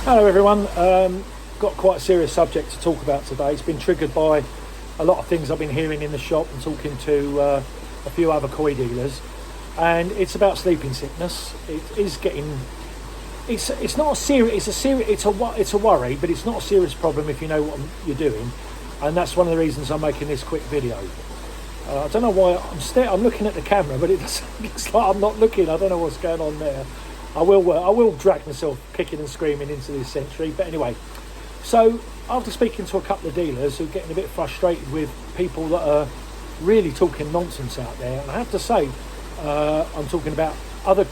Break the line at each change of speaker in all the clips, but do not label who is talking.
Hello everyone, got quite a serious subject to talk about today. It's been triggered by a lot of things I've been hearing in the shop and talking to a few other koi dealers, and it's about sleeping sickness. It's not a serious, it's a worry, but it's not a serious problem if you know what you're doing, and that's one of the reasons I'm making this quick video. I don't know why I'm looking at the camera, but it looks like I'm not looking. I don't know what's going on there. I will drag myself kicking and screaming into this century. But anyway, so after speaking to a couple of dealers who are getting a bit frustrated with people that are really talking nonsense out there, and I have to say, I'm talking about other,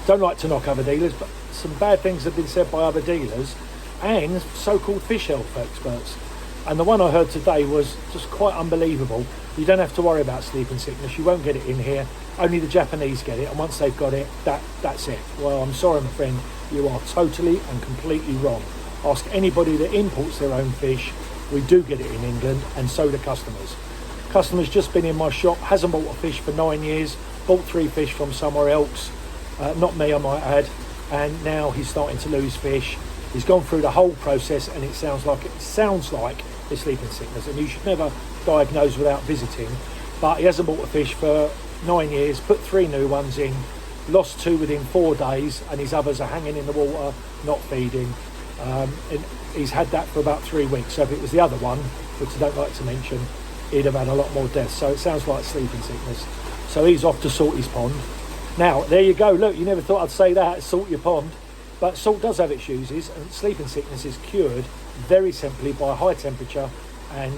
don't like to knock other dealers, but some bad things have been said by other dealers and so-called fish health experts. And the one I heard today was just quite unbelievable. You don't have to worry about sleeping sickness. You won't get it in here. Only the Japanese get it, and once they've got it, that's it. Well, I'm sorry, my friend, you are totally and completely wrong. Ask anybody that imports their own fish. We do get it in England, and so do customers. Customer's just been in my shop, hasn't bought a fish for 9 years, bought 3 fish from somewhere else, not me, I might add, and now he's starting to lose fish. He's gone through the whole process, and it sounds like it's sleeping sickness, and you should never diagnose without visiting. But he hasn't bought a fish for 9 years, put 3 new ones in, lost 2 within 4 days, and his others are hanging in the water, not feeding. And he's had that for about 3 weeks. So if it was the other one, which I don't like to mention, he'd have had a lot more deaths. So it sounds like sleeping sickness. So he's off to salt his pond. Now, there you go. Look, you never thought I'd say that, salt your pond. But salt does have its uses, and sleeping sickness is cured very simply by high temperature and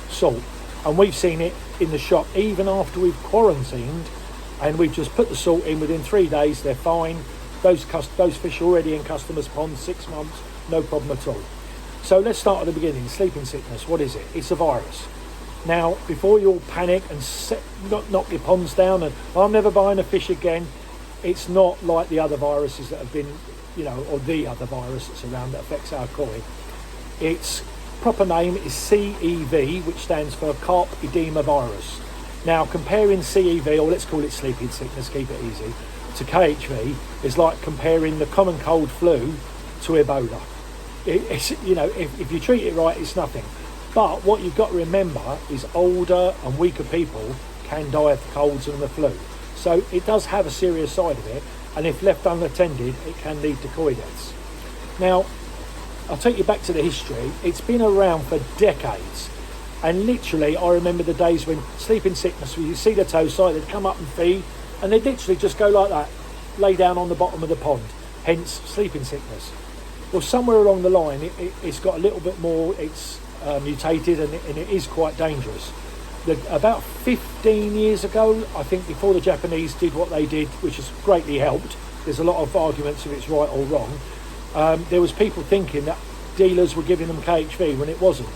salt. And we've seen it in the shop even after we've quarantined, and we've just put the salt in. Within 3 days they're fine. Those fish are already in customers' ponds 6 months, no problem at all. So let's start at the beginning. Sleeping sickness, what is it? It's a virus. Now, before you all panic and knock your ponds down and I'm never buying a fish again, it's not like the other viruses that have been, or the other virus that's around that affects our koi. Its proper name is CEV, which stands for carp edema virus. Now, comparing CEV, or let's call it sleeping sickness, keep it easy, to KHV is like comparing the common cold flu to Ebola. If you treat it right, it's nothing. But what you've got to remember is older and weaker people can die of colds and the flu. So it does have a serious side of it, and if left unattended, it can lead to koi deaths. Now, I'll take you back to the history. It's been around for decades, and literally I remember the days when sleeping sickness, where you see the toesai, they'd come up and feed, and they'd literally just go like that, lay down on the bottom of the pond, hence sleeping sickness. Well, somewhere along the line, it's got a little bit more, it's mutated, and it is quite dangerous. About 15 years ago, I think, before the Japanese did what they did, which has greatly helped, there's a lot of arguments if it's right or wrong, there was people thinking that dealers were giving them KHV when it wasn't,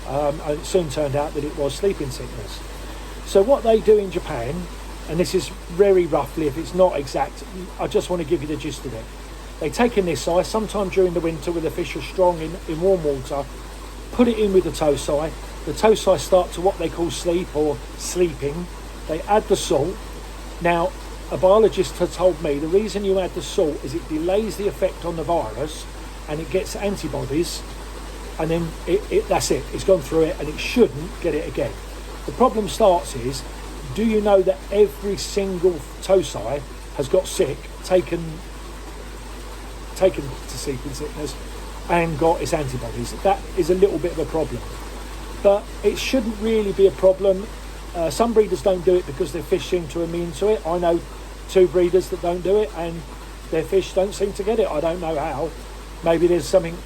and it soon turned out that it was sleeping sickness. So what they do in Japan, and this is very roughly, if it's not exact, I just want to give you the gist of it. They take in this size sometime during the winter when the fish are strong in warm water, put it in with the toesai. The toesai start to what they call sleep or sleeping. They add the salt. Now, a biologist has told me the reason you add the salt is it delays the effect on the virus and it gets antibodies, and then that's it. It's gone through it and it shouldn't get it again. The problem starts is, do you know that every single toesai has got sick, taken to sleeping sickness and got its antibodies? That is a little bit of a problem. But it shouldn't really be a problem. Some breeders don't do it because their fish seem to be immune to it. I know 2 breeders that don't do it and their fish don't seem to get it. I don't know how. Maybe there's something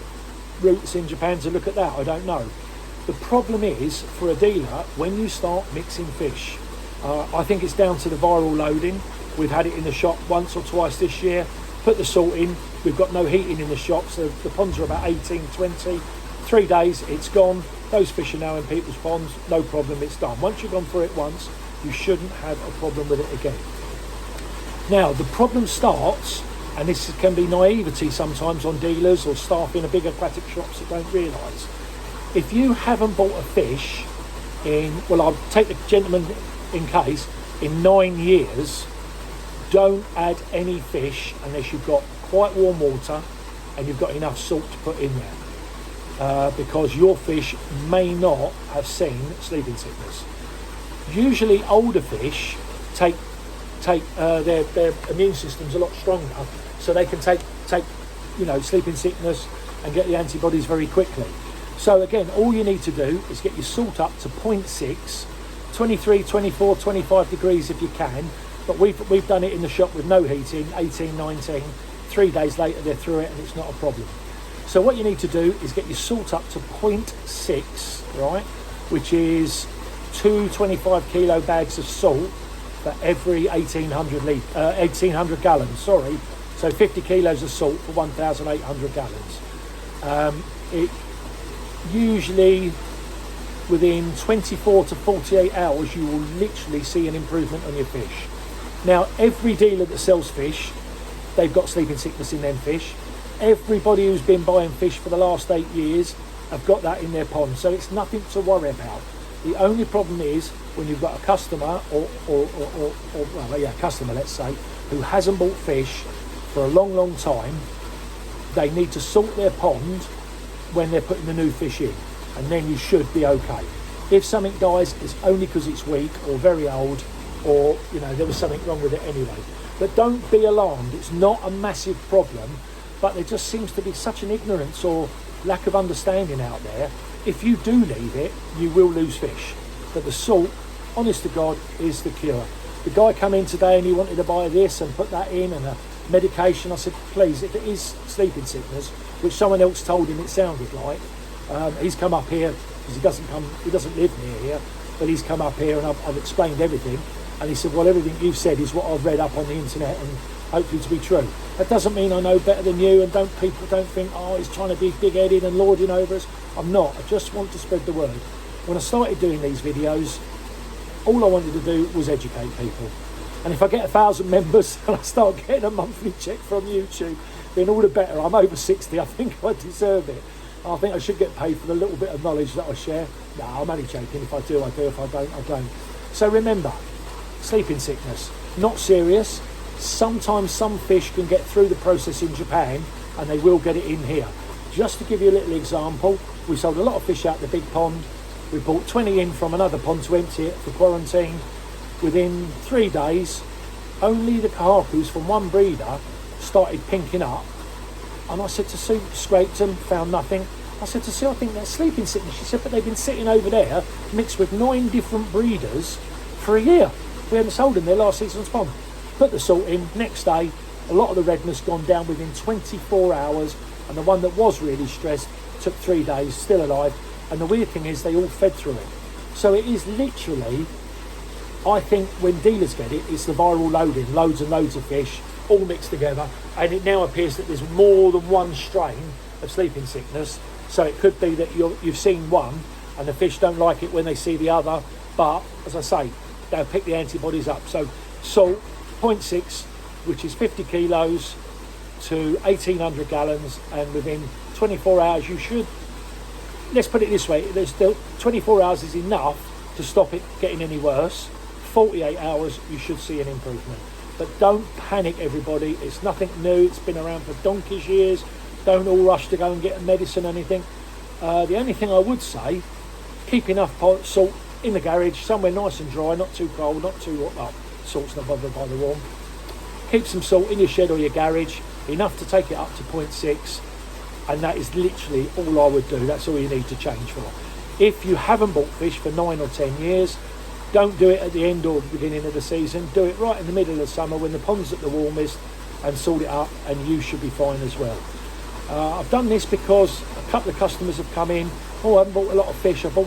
roots in Japan to look at that. I don't know. The problem is, for a dealer, when you start mixing fish, I think it's down to the viral loading. We've had it in the shop once or twice this year. Put the salt in. We've got no heating in the shop, so the ponds are about 18, 20. 3 days, it's gone. Those fish are now in people's ponds, no problem, it's done. Once you've gone through it once, you shouldn't have a problem with it again. Now, the problem starts, and this can be naivety sometimes on dealers or staff in a big aquatic shops that don't realise. If you haven't bought a fish in, well, I'll take the gentleman in case, in 9 years, don't add any fish unless you've got quite warm water and you've got enough salt to put in there, because your fish may not have seen sleeping sickness. Usually older fish take their immune system's a lot stronger, so they can take sleeping sickness and get the antibodies very quickly. So again, all you need to do is get your salt up to 0.6, 23, 24, 25 degrees if you can, but we've done it in the shop with no heating, 18, 19, 3 days later they're through it and it's not a problem. So what you need to do is get your salt up to 0.6, right, which is 2 25 kilo bags of salt for every 1800 gallons, sorry. So 50 kilos of salt for 1,800 gallons. It usually, within 24 to 48 hours, you will literally see an improvement on your fish. Now, every dealer that sells fish, they've got sleeping sickness in them fish. Everybody who's been buying fish for the last 8 years have got that in their pond, so it's nothing to worry about. The only problem is when you've got a customer, customer, let's say, who hasn't bought fish for a long time, they need to salt their pond when they're putting the new fish in, and then you should be okay. If something dies, it's only because it's weak or very old, or there was something wrong with it anyway. But don't be alarmed, it's not a massive problem, but there just seems to be such an ignorance or lack of understanding out there. If you do leave it, you will lose fish. But the salt, honest to God, is the cure. The guy come in today and he wanted to buy this and put that in and a medication. I said, please, if it is sleeping sickness, which someone else told him it sounded like, he's come up here because he doesn't live near here, but he's come up here and I've explained everything. And he said, well, everything you've said is what I've read up on the internet and hopefully to be true. That doesn't mean I know better than you, and people don't think, oh, he's trying to be big-headed and lording over us. I'm not. I just want to spread the word. When I started doing these videos, all I wanted to do was educate people. And if I get 1,000 members and I start getting a monthly check from YouTube, then all the better. I'm over 60. I think I deserve it. I think I should get paid for the little bit of knowledge that I share. No, I'm only joking. If I do, I do. If I don't, I don't. So remember, sleeping sickness, not serious. Sometimes some fish can get through the process in Japan and they will get it in here. Just to give you a little example, we sold a lot of fish out the big pond. We brought 20 in from another pond to empty it for quarantine. Within 3 days, only the kahakus from one breeder started pinking up. And I said to Sue, scraped them, found nothing. I said to Sue, I think that's sleeping sickness. She said, but they've been sitting over there mixed with 9 different breeders for a year. We hadn't sold them their last season's pond. Put the salt in, next day, a lot of the redness gone down within 24 hours, and the one that was really stressed took 3 days, still alive. And the weird thing is they all fed through it. So it is literally, I think when dealers get it, it's the viral loading, loads and loads of fish, all mixed together, and it now appears that there's more than one strain of sleeping sickness. So it could be that you've seen one, and the fish don't like it when they see the other, but as I say, they'll pick the antibodies up. So salt, 0.6, which is 50 kilos to 1,800 gallons, and within 24 hours you should, let's put it this way, there's still 24 hours is enough to stop it getting any worse. 48 hours you should see an improvement. But don't panic, everybody, it's nothing new, it's been around for donkey's years. Don't all rush to go and get a medicine or anything. The only thing I would say, keep enough salt in the garage, somewhere nice and dry, not too cold, not too hot. Well, salt's not bothered by the warm. Keep some salt in your shed or your garage, enough to take it up to 0.6, and that is literally all I would do. That's all you need to change for. If you haven't bought fish for 9 or 10 years, don't do it at the end or beginning of the season. Do it right in the middle of the summer when the pond's at the warmest, and salt it up, and you should be fine as well. I've done this because a couple of customers have come in, oh, I haven't bought a lot of fish, I bought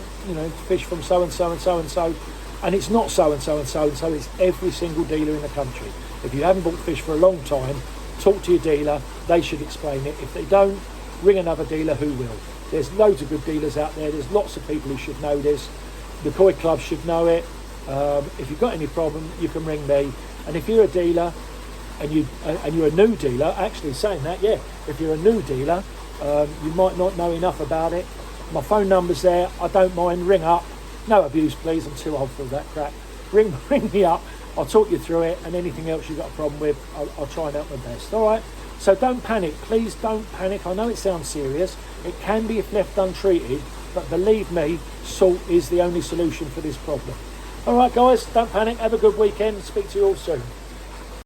fish from so and so and so and so, and it's not so and so and so and so, it's every single dealer in the country. If you haven't bought fish for a long time, talk to your dealer, they should explain it. If they don't, ring another dealer who will. There's loads of good dealers out there, there's lots of people who should know this. The koi club should know it. If you've got any problem, you can ring me. And if you're a dealer and you're a new dealer, actually saying that, yeah, if you're a new dealer, you might not know enough about it. My phone number's there. I don't mind. Ring up. No abuse, please. I'm too old for that crap. Ring me up. I'll talk you through it, and anything else you've got a problem with, I'll try and help my best. All right. So don't panic, please don't panic. I know it sounds serious. It can be if left untreated, but believe me, salt is the only solution for this problem. All right, guys, don't panic. Have a good weekend. Speak to you all soon.